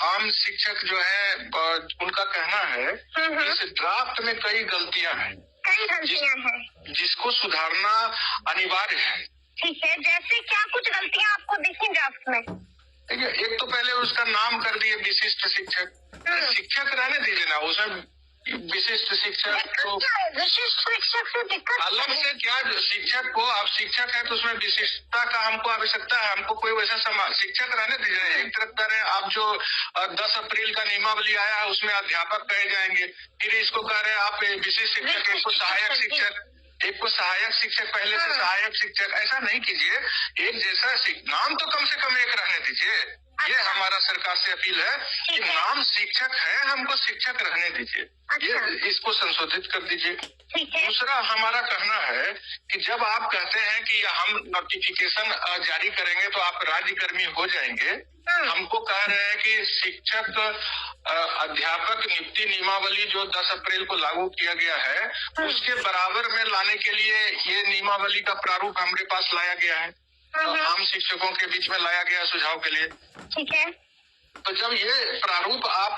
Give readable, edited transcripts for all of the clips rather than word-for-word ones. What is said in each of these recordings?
आम शिक्षक जो है उनका कहना है इस ड्राफ्ट में कई गलतियां हैं, जिसको सुधारना अनिवार्य है। ठीक है, जैसे क्या कुछ गलतियां आपको दिखी ड्राफ्ट में? देखिए, एक तो पहले उसका नाम कर दिए विशिष्ट शिक्षक। शिक्षक रहने दीजिए ना, उसमें विशिष्ट शिक्षक तो विशिष्ट शिक्षक से दिक्कत अलग से क्या, शिक्षक को आप शिक्षक है तो उसमें विशिष्टता का हमको आवश्यकता है। हमको कोई वैसा समाज शिक्षक रहने दीजिए। एक तरफ कह रहे हैं आप जो 10 अप्रैल का नियमावली आया है उसमें अध्यापक कहे जाएंगे, फिर इसको कह रहे हैं आप विशिष्ट शिक्षक, एक को सहायक शिक्षक, एक को सहायक शिक्षक, पहले से सहायक शिक्षक। ऐसा नहीं कीजिए, एक जैसा नाम तो कम से कम एक रहने दीजिए। ये हमारा सरकार से अपील है कि नाम शिक्षक है, हमको शिक्षक रहने दीजिए। ये इसको संशोधित कर दीजिए। दूसरा हमारा कहना है कि जब आप कहते हैं कि हम नोटिफिकेशन जारी करेंगे तो आप राज्यकर्मी हो जाएंगे, हमको कह रहे हैं कि शिक्षक अध्यापक नियुक्ति नियमावली जो 10 अप्रैल को लागू किया गया है उसके बराबर में लाने के लिए ये नियमावली का प्रारूप हमारे पास लाया गया है, आम शिक्षकों के बीच में लाया गया सुझाव के लिए। ठीक है, तो जब ये प्रारूप आप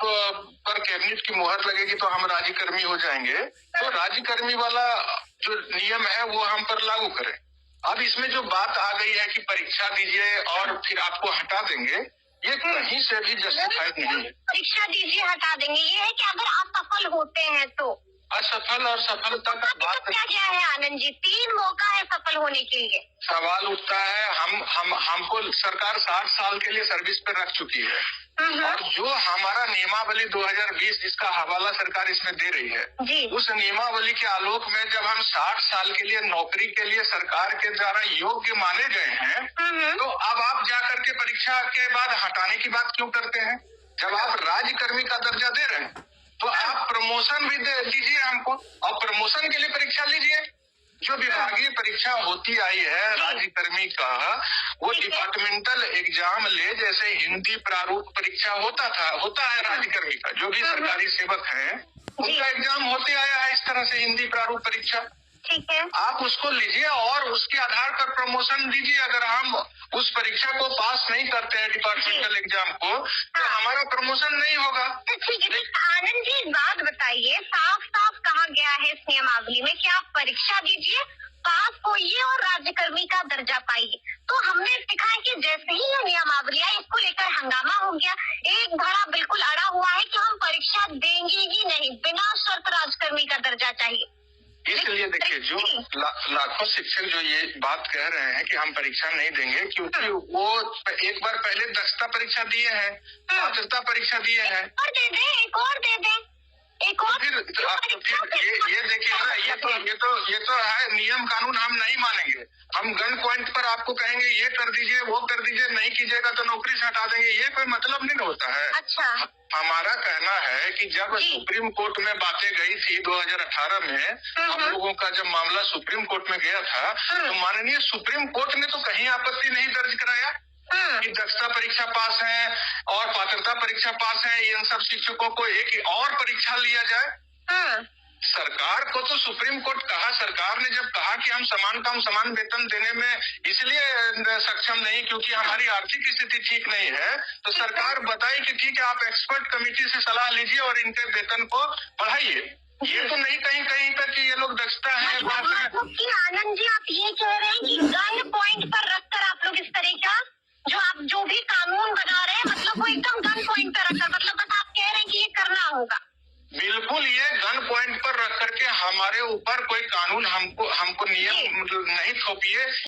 पर कैबिनेट की मुहर लगेगी तो हम राज्यकर्मी हो जाएंगे, तो राज्यकर्मी वाला जो नियम है वो हम पर लागू करें। अब इसमें जो बात आ गई है कि परीक्षा दीजिए और फिर आपको हटा देंगे, ये कहीं से भी जस्टिफाइड नहीं है। परीक्षा दीजिए हटा देंगे, ये है कि अगर असफल होते हैं तो असफल और सफलता का बात क्या है आनंद जी? 3 मौका है सफल होने के लिए। सवाल उठता है, हमको सरकार 60 साल के लिए सर्विस पे रख चुकी है और जो हमारा नियमावली 2020 जिसका हवाला सरकार इसमें दे रही है, उस नियमावली के आलोक में जब हम 60 साल के लिए नौकरी के लिए सरकार के द्वारा योग्य माने गए हैं, तो अब आप जाकर के परीक्षा के बाद हटाने की बात क्यों करते हैं? जब आप राज्यकर्मी का दर्जा दे रहे हैं तो आप प्रमोशन भी दीजिए हमको, और प्रमोशन के लिए परीक्षा लीजिए। जो विभागीय परीक्षा होती आई है राज्यकर्मी का, वो डिपार्टमेंटल एग्जाम ले जैसे हिंदी प्रारूप परीक्षा होता है राज्यकर्मी का, जो भी सरकारी सेवक हैं उनका एग्जाम होते आया है इस तरह से हिंदी प्रारूप परीक्षा। ठीक है, आप उसको लीजिए और उसके आधार पर प्रमोशन दीजिए। अगर हम उस परीक्षा को पास नहीं करते हैं डिपार्टमेंटल एग्जाम को, तो हमारा प्रमोशन नहीं होगा। ठीक है, आनंद जी एक बात बताइए, साफ साफ कहा गया है इस नियमावली में कि आप परीक्षा दीजिए, पास होइए और राज्यकर्मी का दर्जा पाइए। तो हमने देखा है कि जैसे ही ये नियमावली आई इसको लेकर हंगामा हो गया, एक धड़ा बिल्कुल अड़ा हुआ है कि हम परीक्षा देंगे ही नहीं, बिना शर्त राज्यकर्मी का दर्जा चाहिए। इसलिए देखिए, जो लाखों शिक्षक जो ये बात कह रहे हैं कि हम परीक्षा नहीं देंगे, क्योंकि वो एक बार पहले दक्षता परीक्षा दिए हैं, पात्रता परीक्षा दिए हैं, और दे दे, एक और दे दे, एक और। फिर ये देखिए ना, ये तो है नियम कानून, हम नहीं मानेंगे। हम गन पॉइंट पर आपको कहेंगे ये कर दीजिए, वो कर दीजिए, नहीं कीजिएगा तो नौकरी से हटा देंगे, ये कोई मतलब नहीं होता है। अच्छा, हमारा कहना है कि जब सुप्रीम कोर्ट में बातें गई थी 2018 में, हम लोगों का जब मामला सुप्रीम कोर्ट में गया था, तो माननीय सुप्रीम कोर्ट ने तो कहीं आपत्ति नहीं दर्ज कराया कि दक्षता परीक्षा पास है और पात्रता परीक्षा पास है, इन सब शिक्षकों को एक और परीक्षा लिया जाए। सरकार को तो सुप्रीम कोर्ट कहा, सरकार ने जब कहा कि हम समान काम समान वेतन देने में इसलिए सक्षम नहीं क्योंकि हमारी आर्थिक स्थिति ठीक नहीं है, तो सरकार बताई कि ठीक है आप एक्सपर्ट कमेटी से सलाह लीजिए और इनके वेतन को बढ़ाइए। ये तो नहीं कहीं तक कि ये लोग दक्षता है। आनंद जी आप ये कह रहे हैं कि गन पॉइंट पर रखकर आप लोग इस तरह का जो भी कानून बना रहे हैं, मतलब वो एकदम गन पॉइंट पर रखकर, मतलब बस आप कह रहे हैं कि ये करना होगा। बिल्कुल, ये गन पॉइंट पर रख करके हमारे ऊपर कोई कानून हमको नियम मतलब नहीं थोपिए।